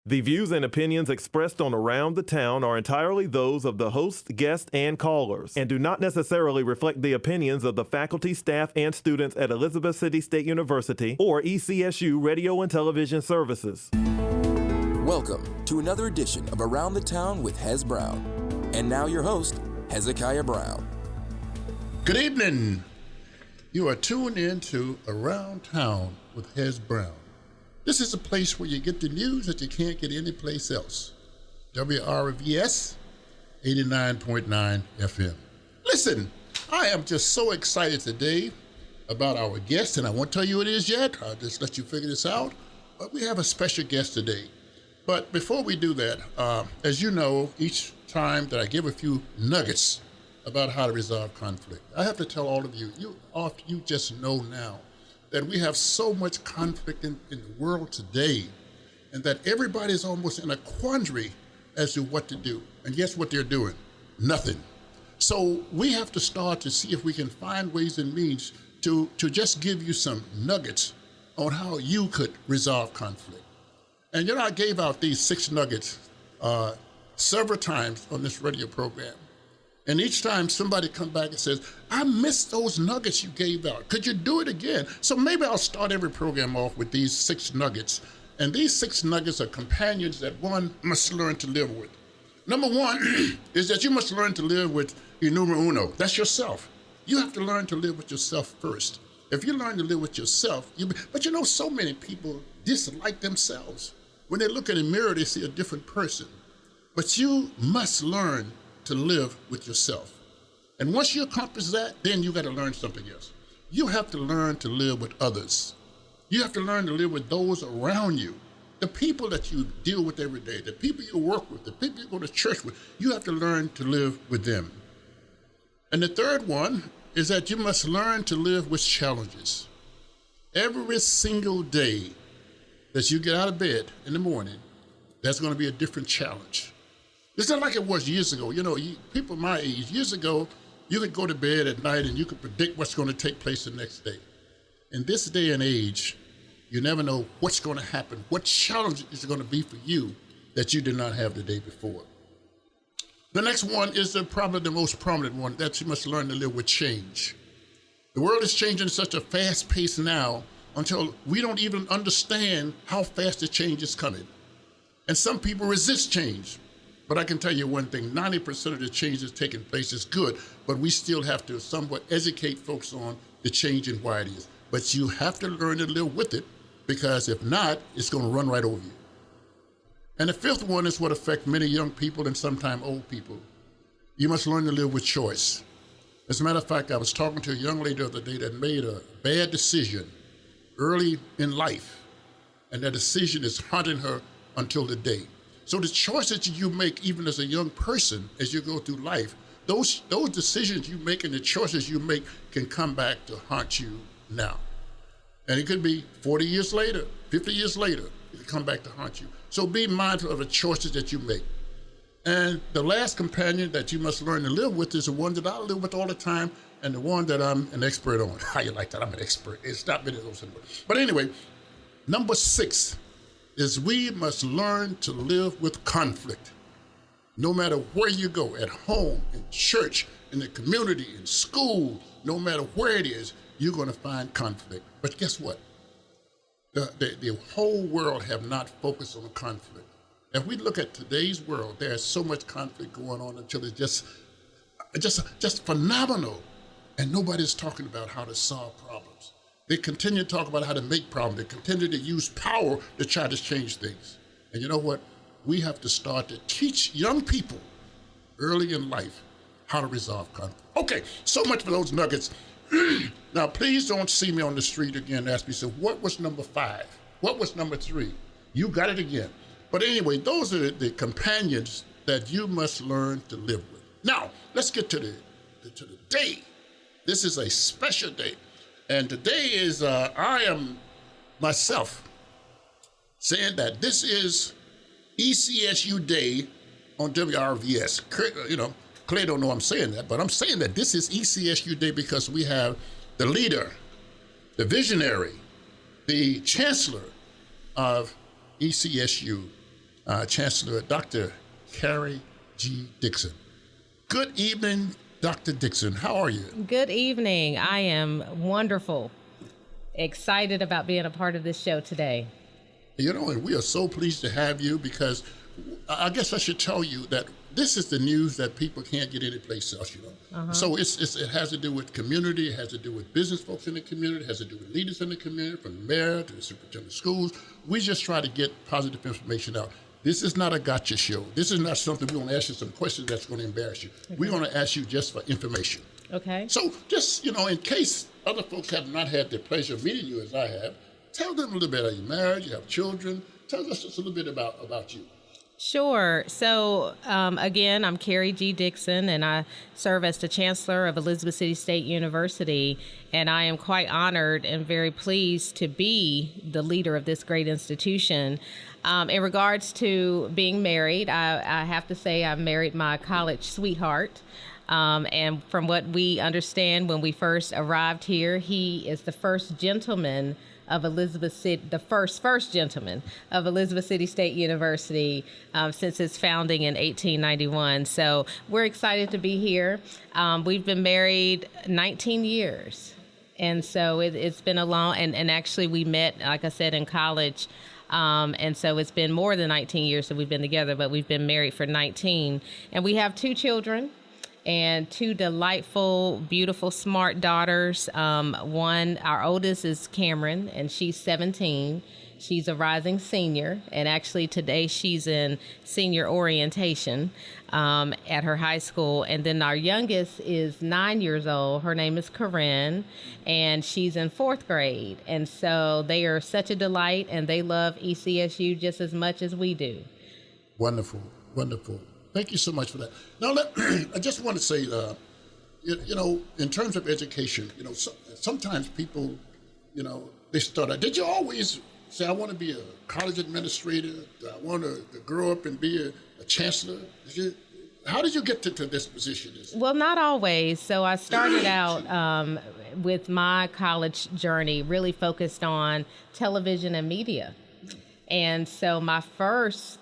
The views and opinions expressed on Around the Town are entirely those of the host, guests, and callers, and do not necessarily reflect the opinions of the faculty, staff, and students at Elizabeth City State University or ECSU Radio and Television Services. Welcome to another edition of Around the Town with Hez Brown. And now your host, Hezekiah Brown. Good evening. You are tuned in to Around Town with Hez Brown. This is a place where you get the news that you can't get anyplace else. WRVS 89.9 FM. Listen, I am just so excited today about our guest, and I won't tell you who it is yet. I'll just let you figure this out. But we have a special guest today. But before we do that, as you know, each time that I give a few nuggets about how to resolve conflict, I have to tell all of you, you just know now that we have so much conflict in the world today, and that everybody is almost in a quandary as to what to do. And guess what they're doing? Nothing. So we have to start to see if we can find ways and means to just give you some nuggets on how you could resolve conflict. And you know, I gave out these 6 nuggets several times on this radio program. And each time somebody comes back and says, I missed those nuggets you gave out. Could you do it again? So maybe I'll start every program off with these 6 nuggets. And these 6 nuggets are companions that one must learn to live with. Number 1 is that you must learn to live with numero uno. That's yourself. You have to learn to live with yourself first. If you learn to live with yourself, but you know, so many people dislike themselves. When they look in the mirror, they see a different person. But you must learn to live with yourself. And once you accomplish that, then you got to learn something else. You have to learn to live with others. You have to learn to live with those around you, the people that you deal with every day, the people you work with, the people you go to church with. You have to learn to live with them. And the third one is that you must learn to live with challenges. Every single day that you get out of bed in the morning, there's going to be a different challenge. It's not like it was years ago. You know, people my age, years ago, you could go to bed at night and you could predict what's going to take place the next day. In this day and age, you never know what's going to happen, what challenge is going to be for you that you did not have the day before. The next one is probably the most prominent one, that you must learn to live with change. The world is changing at such a fast pace now until we don't even understand how fast the change is coming. And some people resist change. But I can tell you one thing, 90% of the change that's taking place is good, but we still have to somewhat educate folks on the change and why it is. But you have to learn to live with it, because if not, it's going to run right over you. And the 5th one is what affects many young people and sometimes old people. You must learn to live with choice. As a matter of fact, I was talking to a young lady the other day that made a bad decision early in life, and that decision is haunting her until today. So the choices you make, even as a young person, as you go through life, those decisions you make and the choices you make can come back to haunt you now. And it could be 40 years later, 50 years later, it can come back to haunt you. So be mindful of the choices that you make. And the last companion that you must learn to live with is the one that I live with all the time, and the one that I'm an expert on. How you like that? I'm an expert. It's not many of those anymore. But anyway, number 6 is we must learn to live with conflict. No matter where you go, at home, in church, in the community, in school, no matter where it is, you're going to find conflict. But guess what? The whole world have not focused on conflict. If we look at today's world, there's so much conflict going on until it's just phenomenal. And nobody's talking about how to solve problems. They continue to talk about how to make problems. They continue to use power to try to change things. And you know what? We have to start to teach young people early in life how to resolve conflict. Okay, so much for those nuggets. Now, please don't see me on the street again and ask me, so what was number 5? What was number 3? You got it again. But anyway, those are the companions that you must learn to live with. Now, let's get to the day. This is a special day. And today is, I am myself saying that this is ECSU Day on WRVS. You know, Clay don't know I'm saying that, but I'm saying that this is ECSU Day because we have the leader, the visionary, the chancellor of ECSU, Chancellor Dr. Karrie G. Dixon. Good evening, Dr. Dixon. How are you? Good evening. I am wonderful. Excited about being a part of this show today. You know, and we are so pleased to have you because I guess I should tell you that this is the news that people can't get anyplace else, you know. So it has to do with community, it has to do with business folks in the community, it has to do with leaders in the community, from the mayor to the superintendent of schools. We just try to get positive information out. This is not a gotcha show. This is not something we're going to ask you some questions that's going to embarrass you. Okay. We're going to ask you just for information. Okay. So just, you know, in case other folks have not had the pleasure of meeting you as I have, tell them a little bit. Are you married? You have children? Tell us just a little bit about you. Sure. So, again, I'm Karrie G. Dixon, and I serve as the Chancellor of Elizabeth City State University, and I am quite honored and very pleased to be the leader of this great institution. In regards to being married, I have to say I married my college sweetheart. And from what we understand when we first arrived here, he is the first gentleman of Elizabeth City, the first gentleman of Elizabeth City State University since its founding in 1891. So we're excited to be here. We've been married 19 years. And so it's been a long, and actually we met, like I said, in college. And so it's been more than 19 years that we've been together, but we've been married for 19. And we have 2 children. And 2 delightful, beautiful, smart daughters. One, our oldest is Cameron, and she's 17. She's a rising senior, and actually today she's in senior orientation at her high school. And then our youngest is 9 years old. Her name is Corinne, and she's in 4th grade. And so they are such a delight, and they love ECSU just as much as we do. Wonderful, wonderful. Thank you so much for that. Now, I just want to say, you know, in terms of education, you know, sometimes people, you know, they start out, did you always say, I want to be a college administrator? I want to grow up and be a chancellor? How did you get to this position? Well, not always. So I started out with my college journey really focused on television and media. And so my first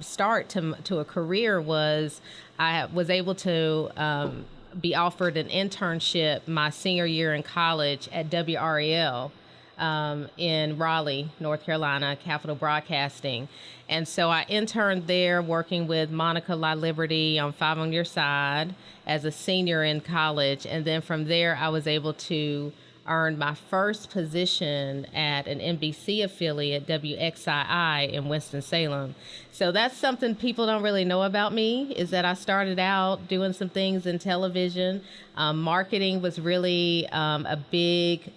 start to a career was I was able to be offered an internship my senior year in college at WREL in Raleigh, North Carolina, Capital Broadcasting. And so I interned there working with Monica LaLiberty on 5 on Your Side as a senior in college. And then from there, I was able to earn my first position at an NBC affiliate, WXII, in Winston-Salem. So that's something people don't really know about me, is that I started out doing some things in television. Marketing was really a big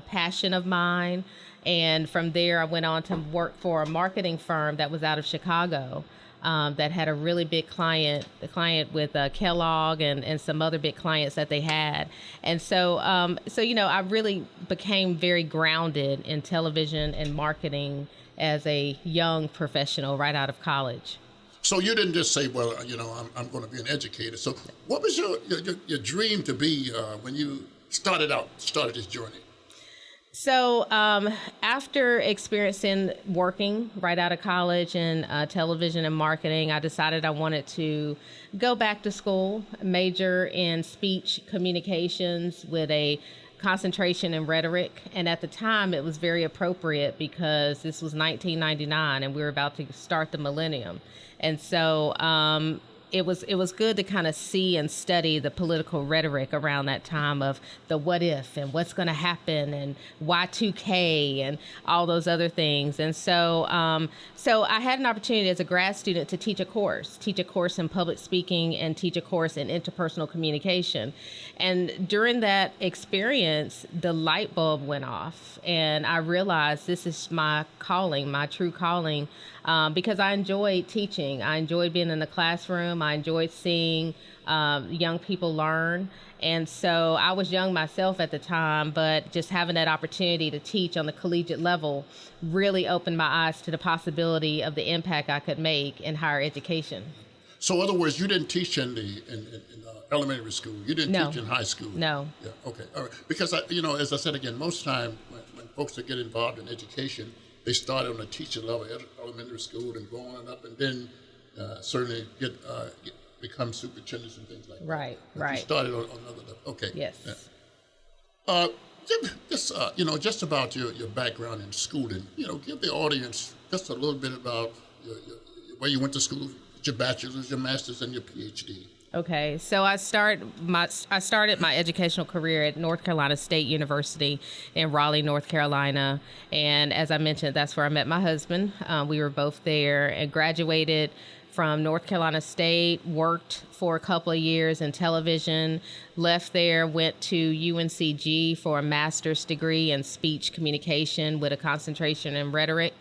passion of mine. And from there, I went on to work for a marketing firm that was out of Chicago. That had a really big client, the client with Kellogg and some other big clients that they had. And so, you know, I really became very grounded in television and marketing as a young professional right out of college. So you didn't just say, well, you know, I'm going to be an educator. So what was your dream to be when you started this journey? So after experiencing working right out of college in television and marketing, I decided I wanted to go back to school, major in speech communications with a concentration in rhetoric. And at the time, it was very appropriate because this was 1999 and we were about to start the millennium. And so it was good to kind of see and study the political rhetoric around that time of the what if and what's going to happen and Y2K and all those other things. And so I had an opportunity as a grad student to teach a course in public speaking and teach a course in interpersonal communication. And during that experience, the light bulb went off and I realized this is my calling, my true calling, because I enjoyed teaching. I enjoyed being in the classroom. I enjoyed seeing young people learn. And so I was young myself at the time, but just having that opportunity to teach on the collegiate level really opened my eyes to the possibility of the impact I could make in higher education. So in other words, you didn't teach in elementary school. You didn't teach in high school. No. Yeah. Okay. All right. Because as I said again, most time when folks that get involved in education, they started on a teacher level at elementary school and going up, and then certainly become superintendents and things like that. Right. You started on another level. Okay. Yes. Just about your background in schooling. Give the audience just a little bit about where you went to school, your bachelor's, your master's, and your PhD. Okay, so I started my educational career at North Carolina State University in Raleigh, North Carolina, and as I mentioned, that's where I met my husband. We were both there and graduated from North Carolina State, worked for a couple of years in television, left there, went to UNCG for a master's degree in speech communication with a concentration in rhetoric,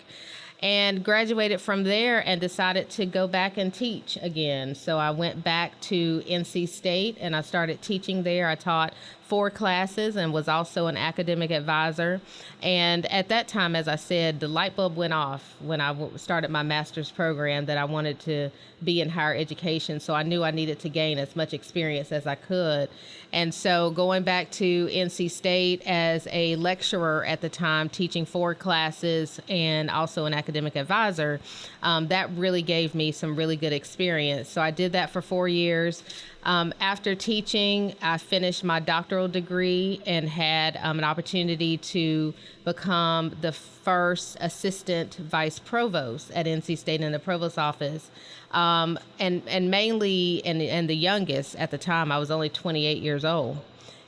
and graduated from there and decided to go back and teach again. So I went back to NC State and I started teaching there. I taught 4 classes and was also an academic advisor. And at that time, as I said, the light bulb went off when I started my master's program that I wanted to be in higher education. So I knew I needed to gain as much experience as I could. And so going back to NC State as a lecturer at the time, teaching 4 classes and also an academic advisor, that really gave me some really good experience. So I did that for 4 years. After teaching, I finished my doctoral degree and had an opportunity to become the first assistant vice provost at NC State in the provost office. And mainly, and the youngest at the time, I was only 28 years old.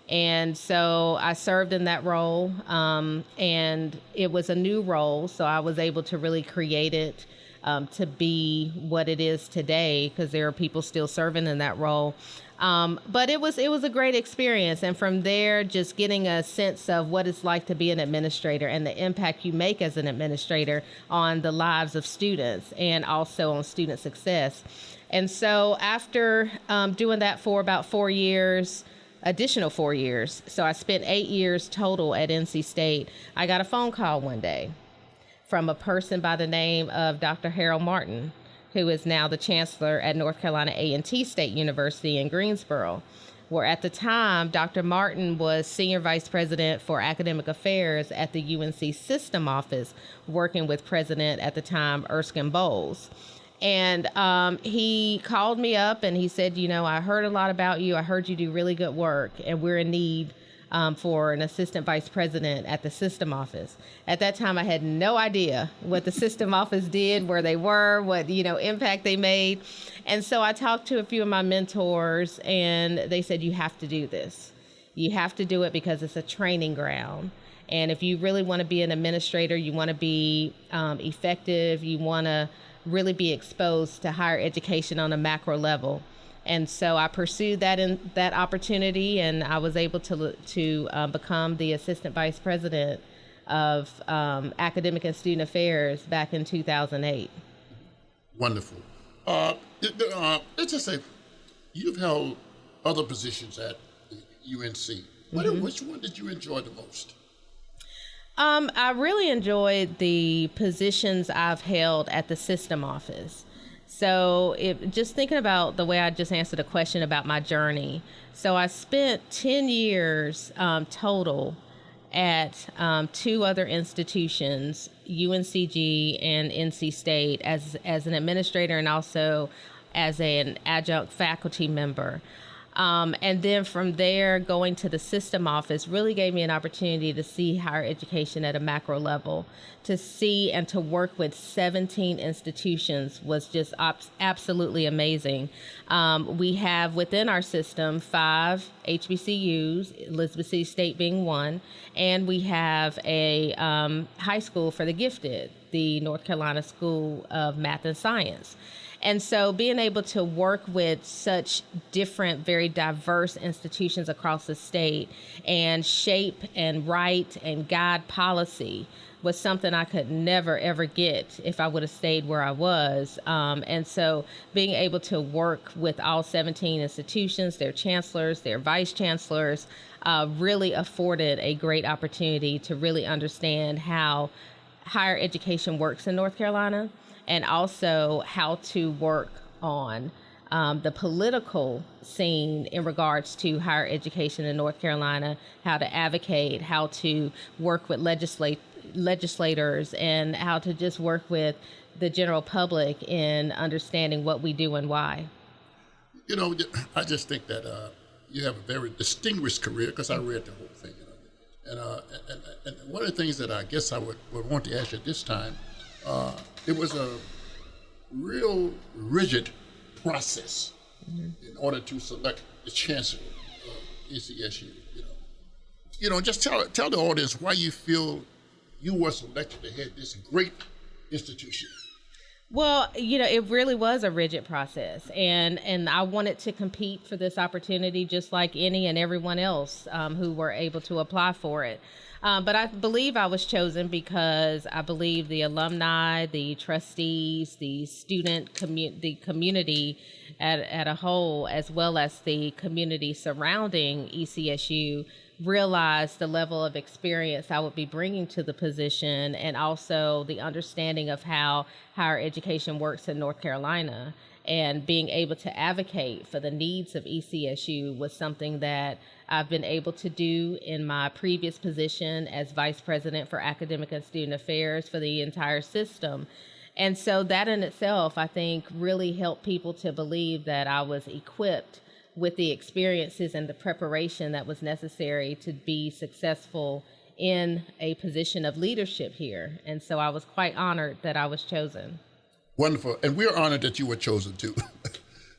And so I served in that role, and it was a new role, so I was able to really create it to be what it is today, because there are people still serving in that role. But it was a great experience. And from there, just getting a sense of what it's like to be an administrator and the impact you make as an administrator on the lives of students and also on student success. And so after doing that for about 4 years, additional 4 years, so I spent 8 years total at NC State, I got a phone call one day from a person by the name of Dr. Harold Martin, who is now the chancellor at North Carolina A&T State University in Greensboro, where at the time, Dr. Martin was senior vice president for academic affairs at the UNC system office, working with president at the time, Erskine Bowles. And he called me up and he said, I heard a lot about you. I heard you do really good work, and we're in need for an assistant vice president at the system office. At that time, I had no idea what the system office did, where they were, what impact they made. And so I talked to a few of my mentors, and they said, you have to do this. You have to do it because it's a training ground. And if you really want to be an administrator, you want to be effective, you want to really be exposed to higher education on a macro level. And so I pursued that opportunity, and I was able to become the assistant vice president of academic and student affairs back in 2008. Wonderful. Let's just say you've held other positions at UNC. Mm-hmm. Which one did you enjoy the most? I really enjoyed the positions I've held at the system office. So just thinking about the way I just answered a question about my journey. So I spent 10 years total at 2 other institutions, UNCG and NC State, as an administrator and also as an adjunct faculty member. And then from there, going to the system office really gave me an opportunity to see higher education at a macro level. To see and to work with 17 institutions was just absolutely amazing. We have within our system 5 HBCUs, Elizabeth City State being one, and we have a high school for the gifted, the North Carolina School of Math and Science. And so being able to work with such different, very diverse institutions across the state and shape and write and guide policy was something I could never, ever get if I would have stayed where I was. And so being able to work with all 17 institutions, their chancellors, their vice chancellors, really afforded a great opportunity to really understand how higher education works in North Carolina, and also how to work on the political scene in regards to higher education in North Carolina, how to advocate, how to work with legislators and how to just work with the general public in understanding what we do and why. You know, I just think that you have a very distinguished career, because I read the whole thing. And one of the things that I guess I would want to ask you at this time, it was a real rigid process in order to select the chancellor of ECSU. Just tell the audience why you feel you were selected to head this great institution. Well, it really was a rigid process, and I wanted to compete for this opportunity just like any and everyone else who were able to apply for it. But I believe I was chosen because I believe the alumni, the trustees, the the community at a whole, as well as the community surrounding ECSU, realized the level of experience I would be bringing to the position, and also the understanding of how higher education works in North Carolina. And being able to advocate for the needs of ECSU was something that I've been able to do in my previous position as Vice President for Academic and Student Affairs for the entire system. And so that in itself, I think, really helped people to believe that I was equipped with the experiences and the preparation that was necessary to be successful in a position of leadership here. And so I was quite honored that I was chosen. Wonderful. And we're honored that you were chosen too.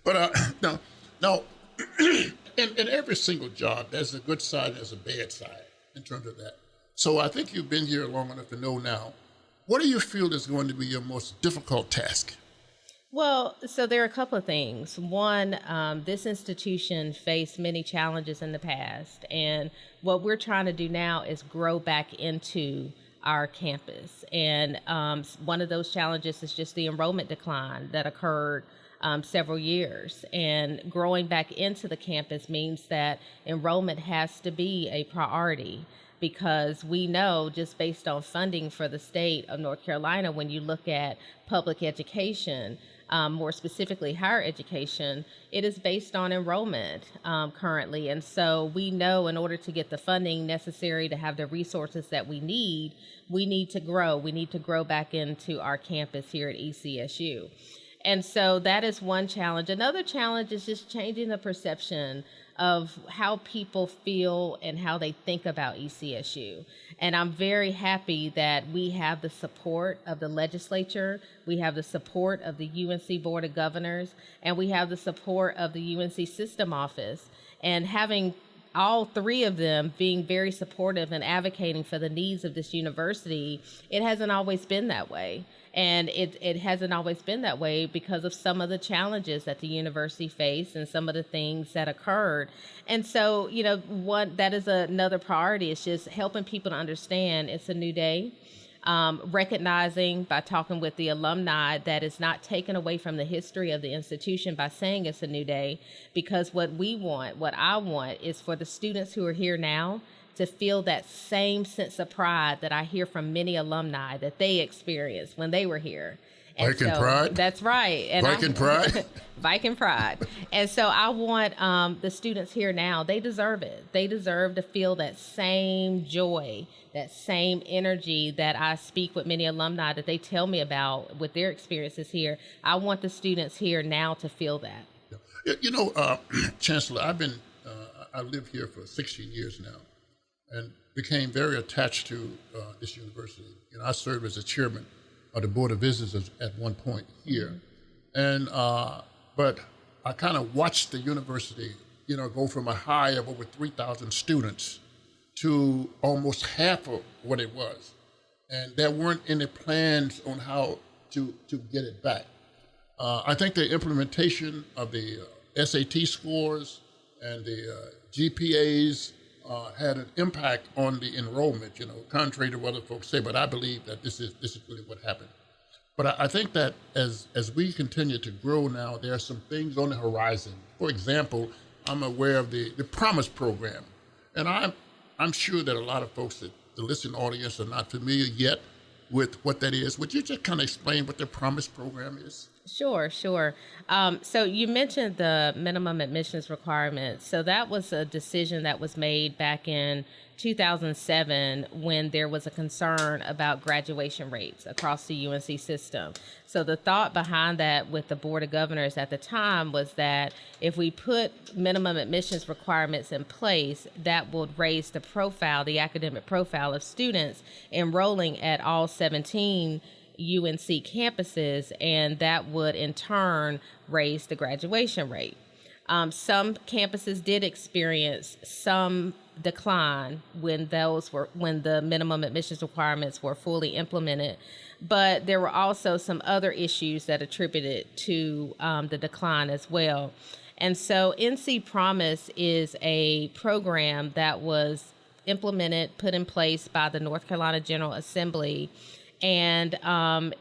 But now, in every single job, there's a good side, there's a bad side in terms of that. So I think you've been here long enough to know now, what do you feel is going to be your most difficult task? Well, so there are a couple of things. One, this institution faced many challenges in the past, and what we're trying to do now is grow back into our campus. And one of those challenges is just the enrollment decline that occurred several years. And growing back into the campus means that enrollment has to be a priority, because we know, just based on funding for the state of North Carolina, when you look at public education, more specifically higher education, it is based on enrollment currently. And so we know in order to get the funding necessary to have the resources that we need to grow. We need to grow back into our campus here at ECSU. And so that is one challenge. Another challenge is just changing the perception of how people feel and how they think about ECSU. And I'm very happy that we have the support of the legislature, we have the support of the UNC Board of Governors, and we have the support of the UNC System Office. And having all three of them being very supportive and advocating for the needs of this university, it hasn't always been that way. And it hasn't always been that way because of some of the challenges that the university faced and some of the things that occurred. And so, that is another priority. It's just helping people to understand it's a new day. Recognizing by talking with the alumni that it's not taken away from the history of the institution by saying it's a new day, because what I want is for the students who are here now to feel that same sense of pride that I hear from many alumni that they experienced when they were here. And Viking pride? That's right. And Viking pride? Viking pride. And so I want the students here now, they deserve it. They deserve to feel that same joy, that same energy that I speak with many alumni that they tell me about with their experiences here. I want the students here now to feel that. Chancellor, I live here for 16 years now and became very attached to this university. I served as the chairman of the Board of Visitors at one point here. And but I kind of watched the university, go from a high of over 3,000 students to almost half of what it was. And there weren't any plans on how to get it back. I think the implementation of the SAT scores and the GPAs had an impact on the enrollment, contrary to what other folks say, but I believe that this is really what happened. But I think that as we continue to grow now, there are some things on the horizon. For example, I'm aware of the Promise program, and I'm sure that a lot of folks that the listening audience are not familiar yet with what that is. Would you just kind of explain what the Promise program is? Sure. So you mentioned the minimum admissions requirements. So that was a decision that was made back in 2007 when there was a concern about graduation rates across the UNC system. So the thought behind that with the Board of Governors at the time was that if we put minimum admissions requirements in place, that would raise the academic profile of students enrolling at all 17 UNC campuses, and that would in turn raise the graduation rate. Some campuses did experience some decline when the minimum admissions requirements were fully implemented, but there were also some other issues that attributed to the decline as well. And so NC Promise is a program that was implemented, put in place by the North Carolina General Assembly. And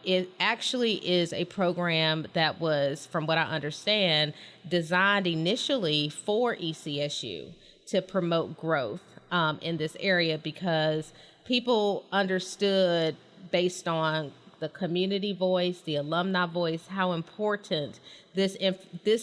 it actually is a program that was, from what I understand, designed initially for ECSU to promote growth in this area, because people understood, based on the community voice, the alumni voice, how important this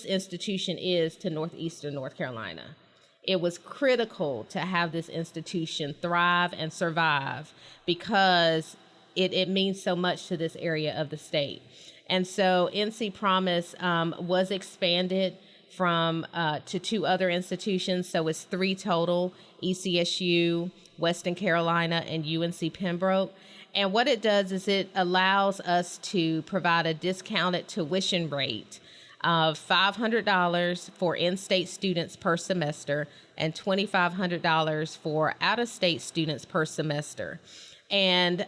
institution is to Northeastern North Carolina. It was critical to have this institution thrive and survive because it means so much to this area of the state. And so NC Promise was expanded from to 2 other institutions. So it's 3 total: ECSU, Western Carolina, and UNC Pembroke. And what it does is it allows us to provide a discounted tuition rate of $500 for in-state students per semester and $2,500 for out-of-state students per semester. And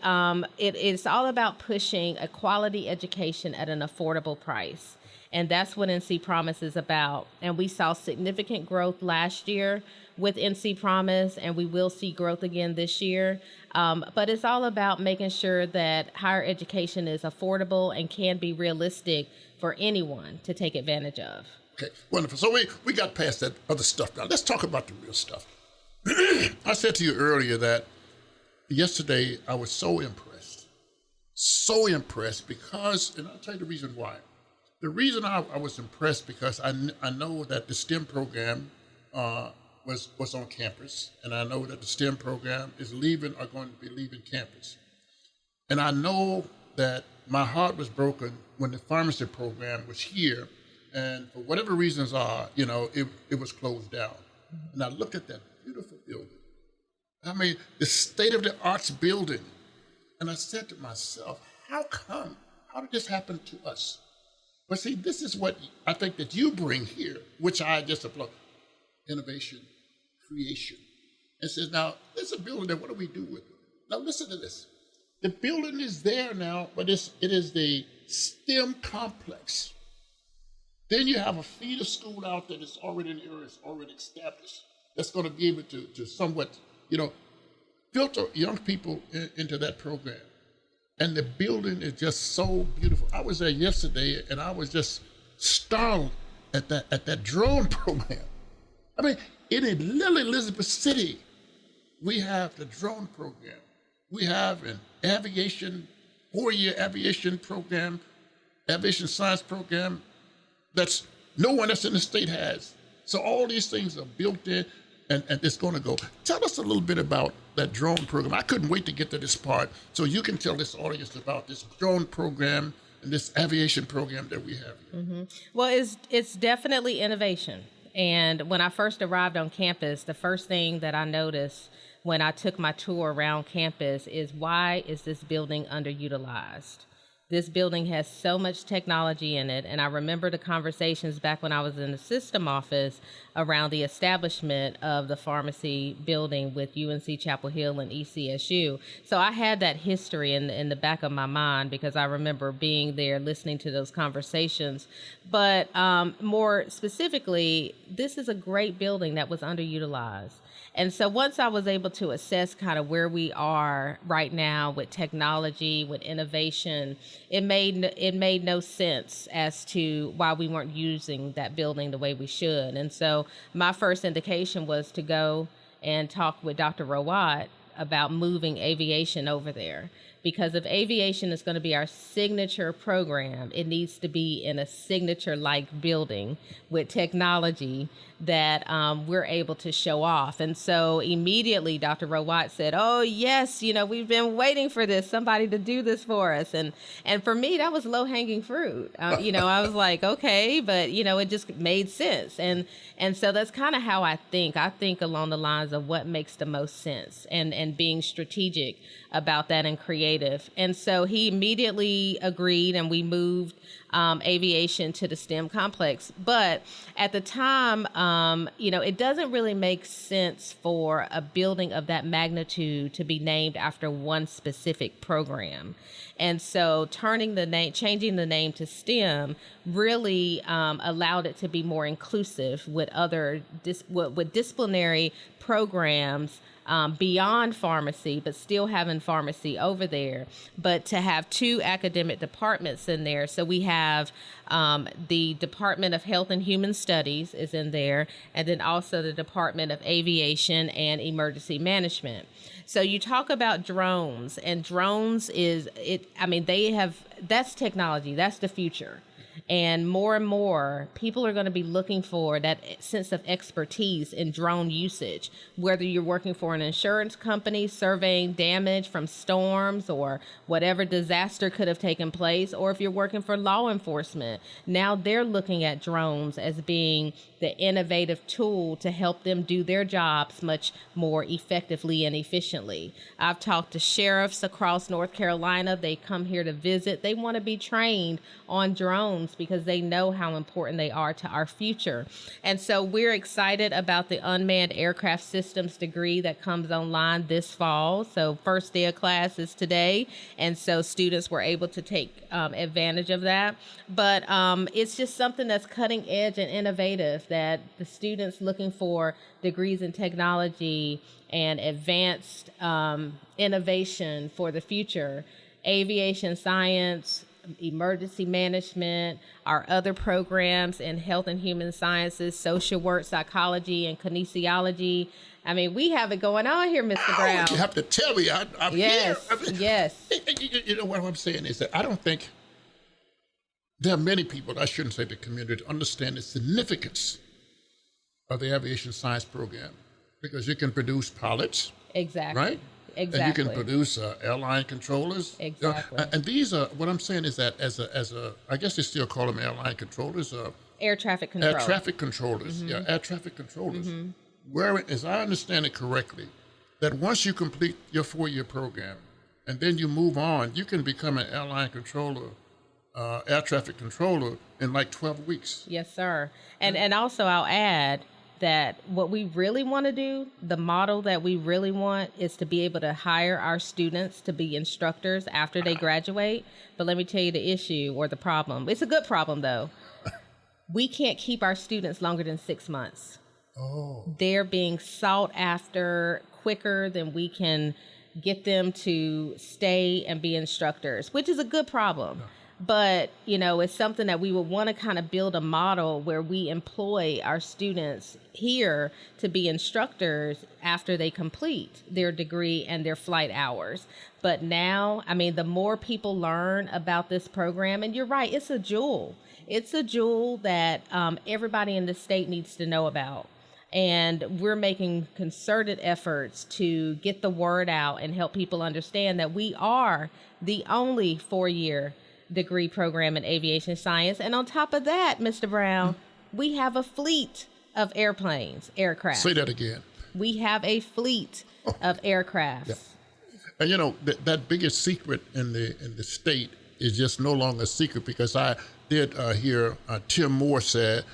it's all about pushing a quality education at an affordable price. And that's what NC Promise is about. And we saw significant growth last year with NC Promise, and we will see growth again this year. But it's all about making sure that higher education is affordable and can be realistic for anyone to take advantage of. Okay, wonderful. So we got past that other stuff now. Let's talk about the real stuff. I said to you earlier that yesterday I was so impressed because, and I'll tell you the reason why. The reason I was impressed because I know that the STEM program was on campus, and I know that the STEM program is going to be leaving campus. And I know that my heart was broken when the pharmacy program was here, and for whatever reasons it was closed down. And I looked at that beautiful building. I mean, the state-of-the-arts building. And I said to myself, how did this happen to us? But see, this is what I think that you bring here, which I just applaud. Innovation, creation. And says, now, there's a building there, what do we do with it? Now, listen to this. The building is there now, but it is the STEM complex. Then you have a feeder school out there that's already in the area, it's already established, that's going to be able to somewhat, filter young people into that program. And the building is just so beautiful. I was there yesterday, and I was just startled at that drone program. I mean, in Little Elizabeth City, we have the drone program. We have an aviation, 4-year aviation program, aviation science program that's no one else in the state has. So all these things are built in, and it's going to go. Tell us a little bit about that drone program. I couldn't wait to get to this part, so you can tell this audience about this drone program and this aviation program that we have here. Mm-hmm. Well, it's definitely innovation. And when I first arrived on campus, the first thing that I noticed when I took my tour around campus is, why is this building underutilized? This building has so much technology in it, and I remember the conversations back when I was in the system office around the establishment of the pharmacy building with UNC Chapel Hill and ECSU. So I had that history in the back of my mind because I remember being there, listening to those conversations. But more specifically, this is a great building that was underutilized. And so once I was able to assess kind of where we are right now with technology, with innovation, it made no sense as to why we weren't using that building the way we should. And so my first indication was to go and talk with Dr. Rawat about moving aviation over there, because if aviation is going to be our signature program, it needs to be in a signature-like building with technology that we're able to show off. And so immediately Dr. Rawat said, oh, yes, we've been waiting for this, somebody to do this for us. And for me, that was low-hanging fruit. I was like, okay, but, it just made sense. And so that's kind of how I think. I think along the lines of what makes the most sense and being strategic about that and creative. And so he immediately agreed, and we moved aviation to the STEM complex. But at the time, it doesn't really make sense for a building of that magnitude to be named after one specific program. And so changing the name to STEM really allowed it to be more inclusive with other with disciplinary programs beyond pharmacy, but still having pharmacy over there, but to have two academic departments in there. So we have the Department of Health and Human Studies is in there, and then also the Department of Aviation and Emergency Management. So you talk about drones, and drones that's technology, that's the future. And more people are going to be looking for that sense of expertise in drone usage, whether you're working for an insurance company surveying damage from storms or whatever disaster could have taken place, or if you're working for law enforcement. Now they're looking at drones as being the innovative tool to help them do their jobs much more effectively and efficiently. I've talked to sheriffs across North Carolina. They come here to visit. They want to be trained on drones because they know how important they are to our future. And so we're excited about the Unmanned Aircraft Systems degree that comes online this fall. So first day of class is today. And so students were able to take advantage of that. But it's just something that's cutting edge and innovative, that the students looking for degrees in technology and advanced innovation for the future, aviation science, emergency management, our other programs in health and human sciences, social work, psychology, and kinesiology. I mean, we have it going on here, Mr. Brown. You have to tell me. I'm yes, here. Yes. You know what I'm saying is that I don't think there are many people, I shouldn't say the community, understand the significance of the aviation science program, because you can produce pilots. Exactly. Right? Exactly. And you can produce airline controllers. Exactly. And these are, what I'm saying is that as a, I guess they still call them airline controllers. Air traffic control. Air traffic controllers. Mm-hmm. Yeah, air traffic controllers. Mm-hmm. Where, as I understand it correctly, that once you complete your 4-year program and then you move on, you can become an airline controller, air traffic controller in like 12 weeks. Yes, sir. And also I'll add that what we really want to do, the model that we really want, is to be able to hire our students to be instructors after they graduate. But let me tell you the issue or the problem. It's a good problem, though. We can't keep our students longer than 6 months. Oh. They're being sought after quicker than we can get them to stay and be instructors, which is a good problem. But, it's something that we would want to kind of build a model where we employ our students here to be instructors after they complete their degree and their flight hours. But now, the more people learn about this program, and you're right, it's a jewel. It's a jewel that everybody in the state needs to know about. And we're making concerted efforts to get the word out and help people understand that we are the only 4-year degree program in aviation science. And on top of that, Mr. Brown, we have a fleet of aircraft. Say that again. We have a fleet of aircraft. Yeah. And that biggest secret in the state is just no longer a secret, because I did hear Tim Moore said,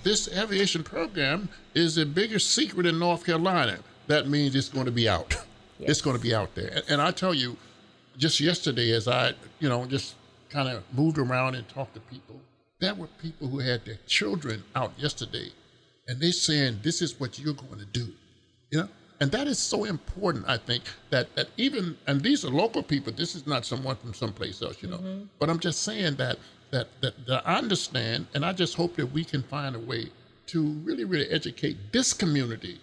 this aviation program is the biggest secret in North Carolina. That means it's going to be out. Yes. It's going to be out there. And I tell you, just yesterday, as I, just kind of moved around and talked to people, there were people who had their children out yesterday, and they saying, this is what you're going to do, And that is so important, I think, that even, and these are local people, this is not someone from someplace else, Mm-hmm. But I'm just saying that I understand, and I just hope that we can find a way to really, really educate this community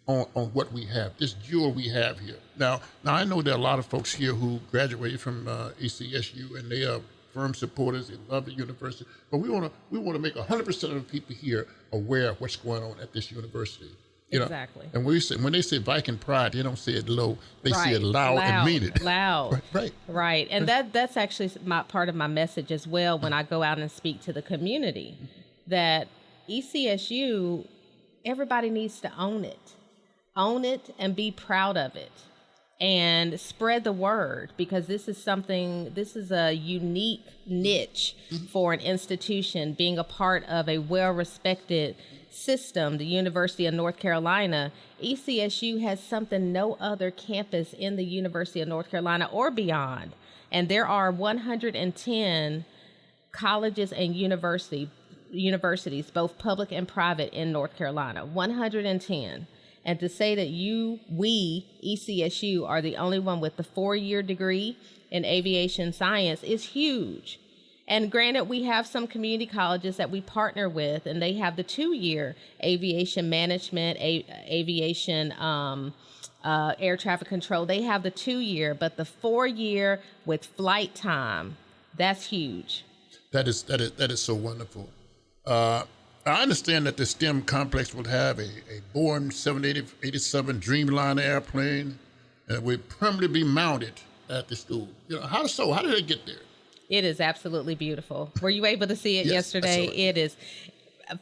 on what we have, this jewel we have here. Now I know there are a lot of folks here who graduated from ECSU, and they are firm supporters. They love the university, but we want to make 100% of the people here aware of what's going on at this university. You know? Exactly. And when they say Viking pride, they don't say it low; they say it loud and mean it. Loud. Right. And that's actually part of my message as well when I go out and speak to the community. That ECSU, everybody needs to own it and be proud of it, and spread the word, because this is a unique niche for an institution, being a part of a well-respected system, the University of North Carolina. ECSU has something no other campus in the University of North Carolina or beyond. And there are 110 colleges and universities, both public and private, in North Carolina, 110. And to say that we, ECSU, are the only one with the 4-year degree in aviation science is huge. And granted, we have some community colleges that we partner with, and they have the 2-year aviation management, aviation air traffic control. They have the 2-year, but the 4-year with flight time, that's huge. That is so wonderful. I understand that the STEM complex will have a Boeing 787 Dreamliner airplane that will permanently be mounted at the school. You know, how did it get there? It is absolutely beautiful. Were you able to see it yesterday? It is.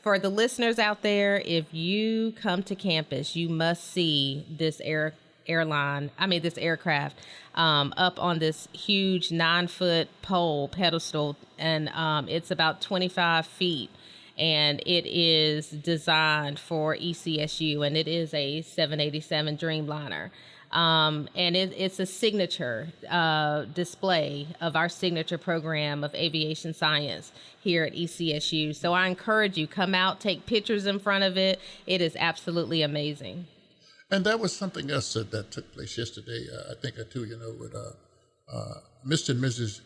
For the listeners out there, if you come to campus, you must see this this aircraft up on this huge 9-foot pole pedestal, and it's about 25 feet. And it is designed for ECSU, and it is a 787 Dreamliner. And it's a signature display of our signature program of aviation science here at ECSU. So I encourage you, come out, take pictures in front of it. It is absolutely amazing. And that was something else that took place yesterday. I think with Mr. and Mrs.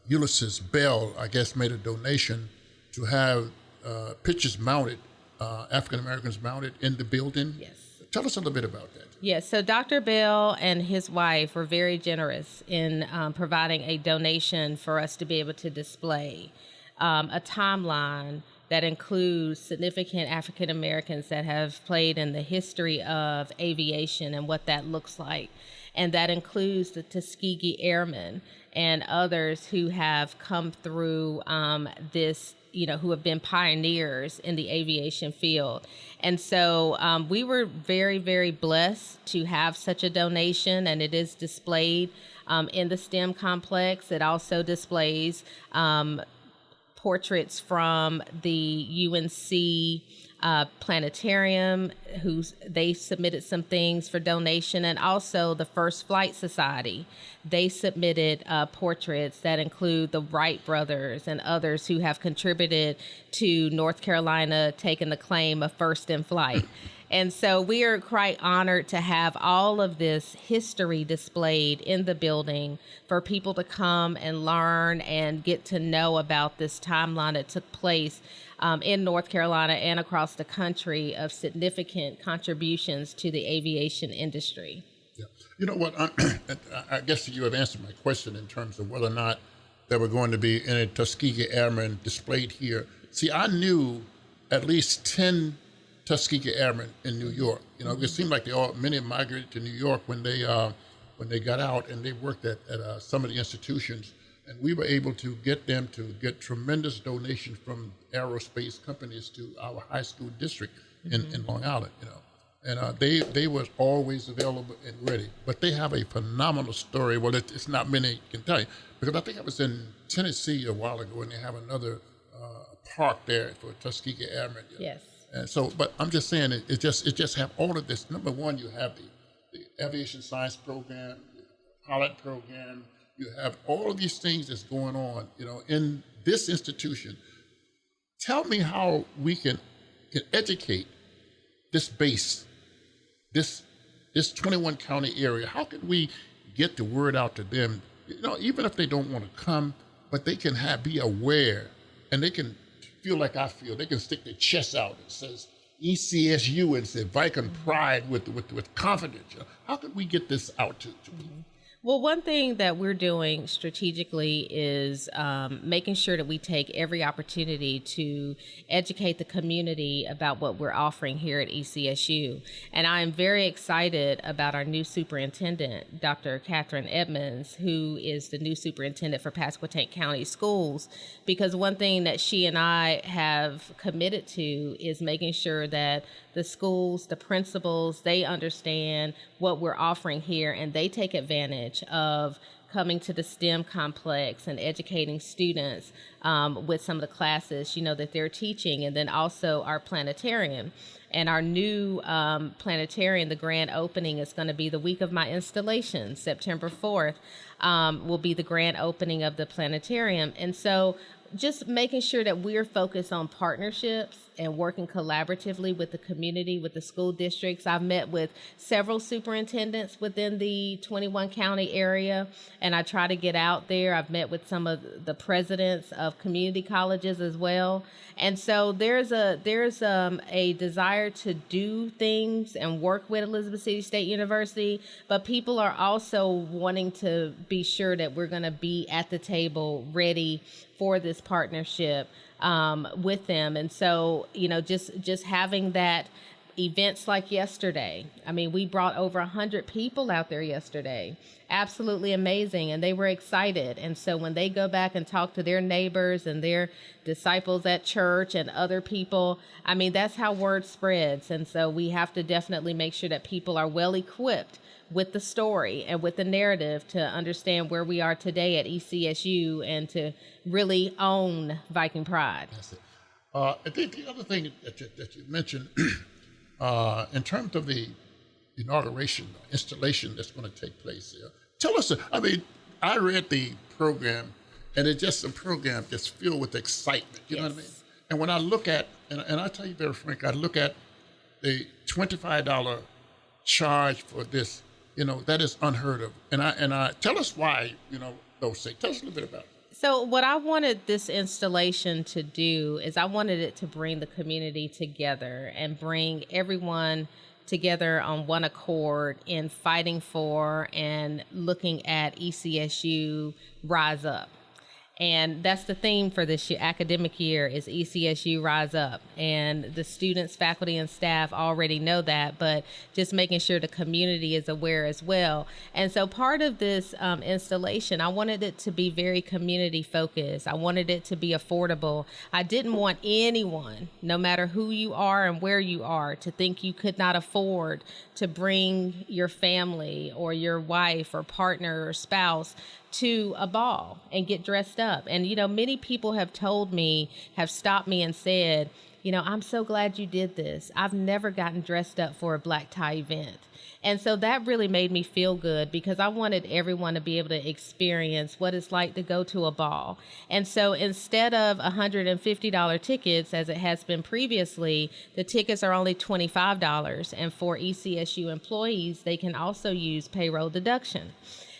Ulysses Bell, I guess, made a donation to have pictures mounted, African Americans mounted in the building. Yes. Tell us a little bit about that. Yes, so Dr. Bell and his wife were very generous in providing a donation for us to be able to display a timeline that includes significant African Americans that have played in the history of aviation and what that looks like. And that includes the Tuskegee Airmen and others who have come through this, who have been pioneers in the aviation field. And so we were very, very blessed to have such a donation, and it is displayed in the STEM complex. It also displays portraits from the UNC planetarium, they submitted some things for donation, and also the First Flight Society. They submitted portraits that include the Wright brothers and others who have contributed to North Carolina taking the claim of first in flight. And so we are quite honored to have all of this history displayed in the building for people to come and learn and get to know about this timeline that took place in North Carolina and across the country of significant contributions to the aviation industry. Yeah. You know what? I guess you have answered my question in terms of whether or not there were going to be any Tuskegee Airmen displayed here. See, I knew at least 10 Tuskegee Airmen in New York. It seemed like many migrated to New York when they got out, and they worked at some of the institutions. And we were able to get them to get tremendous donations from aerospace companies to our high school district in Long Island, And they were always available and ready. But they have a phenomenal story. Well, it's not many can tell you. Because I think I was in Tennessee a while ago, and they have another park there for Tuskegee Airmen. Yes. And so, but I'm just saying, it just have all of this. Number one, you have the aviation science program, the pilot program. You have all of these things that's going on, in this institution. Tell me how we can educate this base, this 21 county area. How can we get the word out to them? Even if they don't want to come, but they can be aware, and they can feel like I feel. They can stick their chest out and says, ECSU and say Viking pride with confidence? How could we get this out to people? Well, one thing that we're doing strategically is making sure that we take every opportunity to educate the community about what we're offering here at ECSU. And I am very excited about our new superintendent, Dr. Catherine Edmonds, who is the new superintendent for Pasquotank County Schools, because one thing that she and I have committed to is making sure that the schools, the principals, they understand what we're offering here, and they take advantage of coming to the STEM complex and educating students with some of the classes, that they're teaching, and then also our planetarium. And our new planetarium, the grand opening, is going to be the week of my installation. September 4th will be the grand opening of the planetarium. And so just making sure that we're focused on partnerships and working collaboratively with the community, with the school districts. I've met with several superintendents within the 21 county area, and I try to get out there. I've met with some of the presidents of community colleges as well. And so there's a desire to do things and work with Elizabeth City State University, but people are also wanting to be sure that we're going to be at the table ready for this partnership with them. And so, just having that events like yesterday. I mean, we brought over 100 people out there yesterday. Absolutely amazing. And they were excited. And so when they go back and talk to their neighbors and their disciples at church and other people, I mean, that's how word spreads. And so we have to definitely make sure that people are well equipped with the story and with the narrative to understand where we are today at ECSU and to really own Viking pride. That's it. I think the other thing that you mentioned in terms of the inauguration, installation that's going to take place here, tell us, I read the program, and it's just a program that's filled with excitement, you know what I mean? And when I look at, and I tell you very frankly, I look at the $25 charge for this, that is unheard of. And I tell us why, those things. Tell us a little bit about it. So what I wanted this installation to do is I wanted it to bring the community together and bring everyone together on one accord in fighting for and looking at ECSU Rise Up. And that's the theme for this academic year is ECSU Rise Up. And the students, faculty, and staff already know that, but just making sure the community is aware as well. And so part of this installation, I wanted it to be very community focused. I wanted it to be affordable. I didn't want anyone, no matter who you are and where you are, to think you could not afford to bring your family or your wife or partner or spouse to a ball and get dressed up. And, many people have stopped me and said, I'm so glad you did this. I've never gotten dressed up for a black tie event. And so that really made me feel good because I wanted everyone to be able to experience what it's like to go to a ball. And so instead of $150 tickets, as it has been previously, the tickets are only $25. And for ECSU employees, they can also use payroll deduction.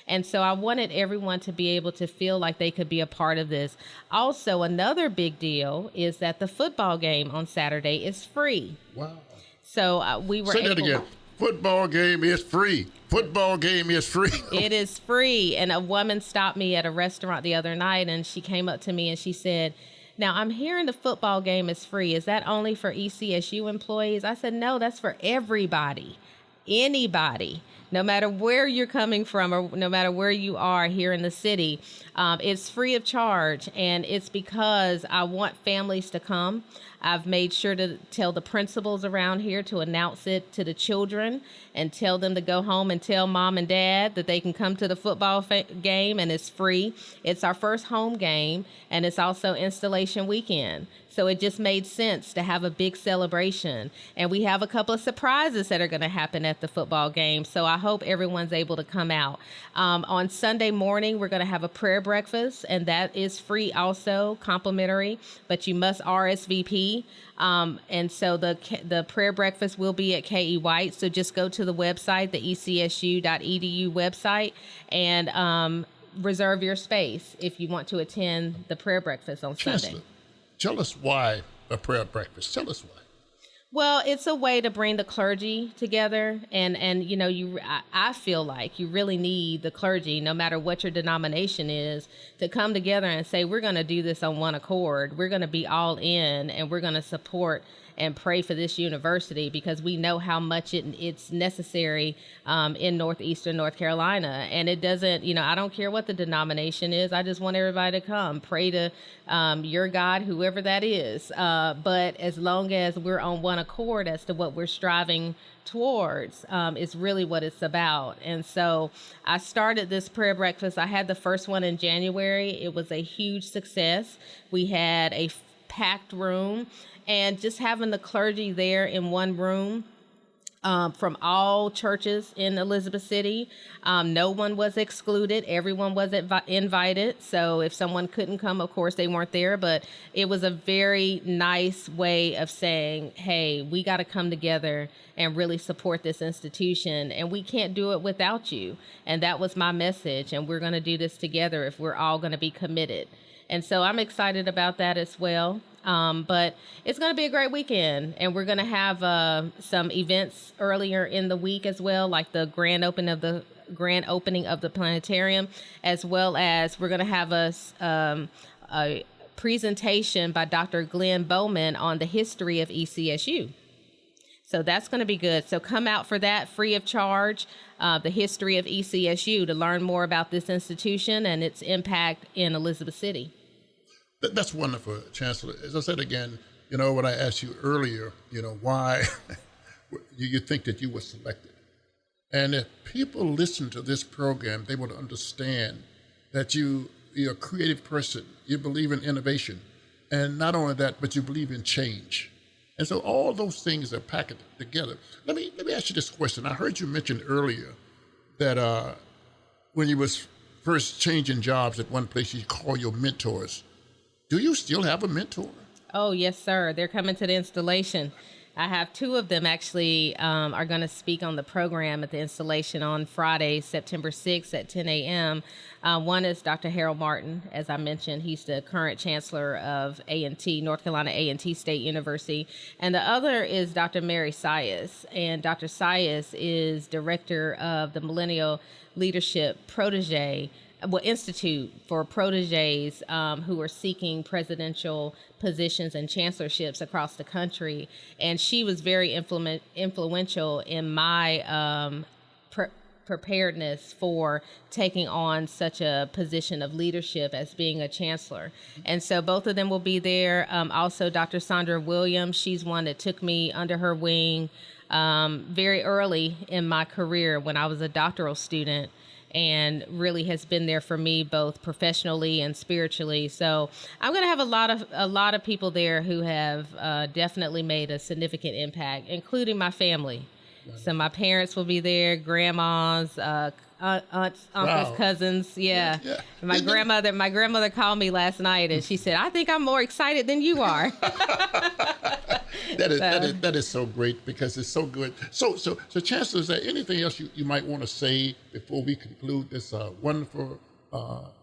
And so I wanted everyone to be able to feel like they could be a part of this. Also, another big deal is that the football game on Saturday is free. Wow. So we were Say that again. Football game is free. Football game is free. It is free. And a woman stopped me at a restaurant the other night, and she came up to me and she said, "Now, I'm hearing the football game is free. Is that only for ECSU employees?" I said, "No, that's for everybody. Anybody, no matter where you're coming from or no matter where you are here in the city, it's free of charge. And it's because I want families to come. I've made sure to tell the principals around here to announce it to the children and tell them to go home and tell mom and dad that they can come to the football game, and it's free. It's our first home game, and it's also installation weekend. So it just made sense to have a big celebration. And we have a couple of surprises that are going to happen at the football game. So I hope everyone's able to come out. On Sunday morning, we're going to have a prayer breakfast, and that is free also, complimentary, but you must RSVP. And so the prayer breakfast will be at KE White. So just go to the website, the ecsu.edu website, and reserve your space if you want to attend the prayer breakfast on Sunday. Tell us why a prayer breakfast. Tell us why. Well, it's a way to bring the clergy together, and I feel like you really need the clergy, no matter what your denomination is, to come together and say, we're going to do this on one accord. We're going to be all in, and we're going to support and pray for this university, because we know how much it's necessary in northeastern North Carolina. And it doesn't, I don't care what the denomination is. I just want everybody to come pray to your God, whoever that is. But as long as we're on one accord as to what we're striving towards, is really what it's about. And so I started this prayer breakfast. I had the first one in January. It was a huge success. We had a packed room, and just having the clergy there in one room, from all churches in Elizabeth City. No one was excluded. Everyone was invited. So if someone couldn't come, of course, they weren't there. But it was a very nice way of saying, hey, we got to come together and really support this institution. And we can't do it without you. And that was my message. And we're going to do this together if we're all going to be committed. And so I'm excited about that as well. But it's going to be a great weekend, and we're going to have some events earlier in the week as well, like the grand opening of the planetarium, as well as we're going to have a presentation by Dr. Glenn Bowman on the history of ECSU. So that's going to be good. So come out for that free of charge, the history of ECSU, to learn more about this institution and its impact in Elizabeth City. That's wonderful, Chancellor. As I said again, when I asked you earlier, why you think that you were selected. And if people listen to this program, they will understand that you're a creative person. You believe in innovation. And not only that, but you believe in change. And so all those things are packaged together. Let me ask you this question. I heard you mention earlier that when you was first changing jobs at one place, you call your mentors. Do you still have a mentor? Oh, yes, sir. They're coming to the installation. I have two of them actually are going to speak on the program at the installation on Friday, September 6th at 10 a.m. One is Dr. Harold Martin. As I mentioned, he's the current chancellor of A&T, North Carolina A&T State University. And the other is Dr. Mary Sias. And Dr. Sias is director of the Millennial Leadership Institute for proteges who are seeking presidential positions and chancellorships across the country. And she was very influential in my preparedness for taking on such a position of leadership as being a chancellor. And so both of them will be there. Also, Dr. Sandra Williams, she's one that took me under her wing very early in my career when I was a doctoral student, and really has been there for me both professionally and spiritually. So I'm going to have a lot of people there who have definitely made a significant impact, including my family. Right. So my parents will be there, grandmas, aunts, uncles, cousins. Yeah. My grandmother called me last night and she said, I think I'm more excited than you are. That is so great, because it's so good. So Chancellor, is there anything else you might want to say before we conclude this wonderful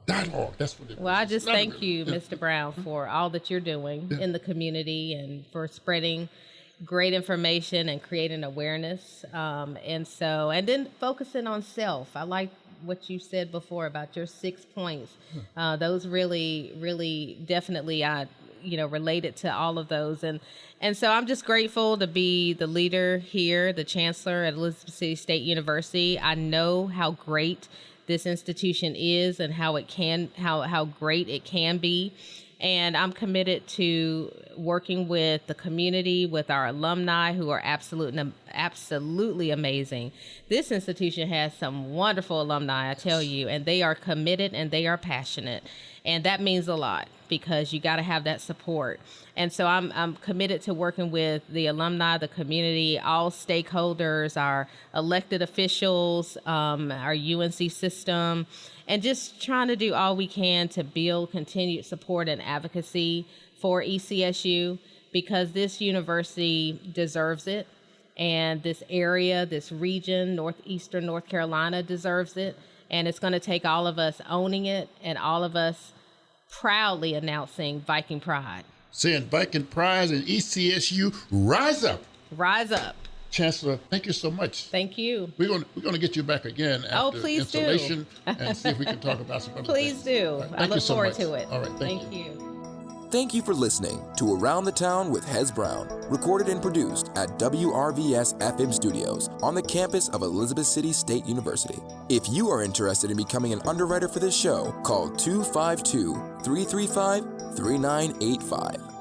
dialogue? That's what it is. Well, I just thank you, Mr. Brown, for all that you're doing in the community and for spreading great information and creating awareness. And then focusing on self. I like what you said before about your 6 points. Those really definitely related to all of those. And so I'm just grateful to be the leader here, the chancellor at Elizabeth City State University. I know how great this institution is and how great it can be. And I'm committed to working with the community, with our alumni who are absolutely amazing. This institution has some wonderful alumni, I tell you, and they are committed and they are passionate. And that means a lot, because you got to have that support. And so I'm committed to working with the alumni, the community, all stakeholders, our elected officials, our UNC system, and just trying to do all we can to build continued support and advocacy for ECSU, because this university deserves it. And this area, this region, northeastern North Carolina deserves it. And it's going to take all of us owning it and all of us proudly announcing Viking Pride. Saying Viking Pride and ECSU, rise up. Rise up. Chancellor, thank you so much. Thank you. We're going to get you back again after please installation and see if we can talk about some other Please things. do. Right, I look forward to it. All right, thank you. Thank you for listening to Around the Town with Hez Brown, recorded and produced at WRVS-FM Studios on the campus of Elizabeth City State University. If you are interested in becoming an underwriter for this show, call 252-335-3985.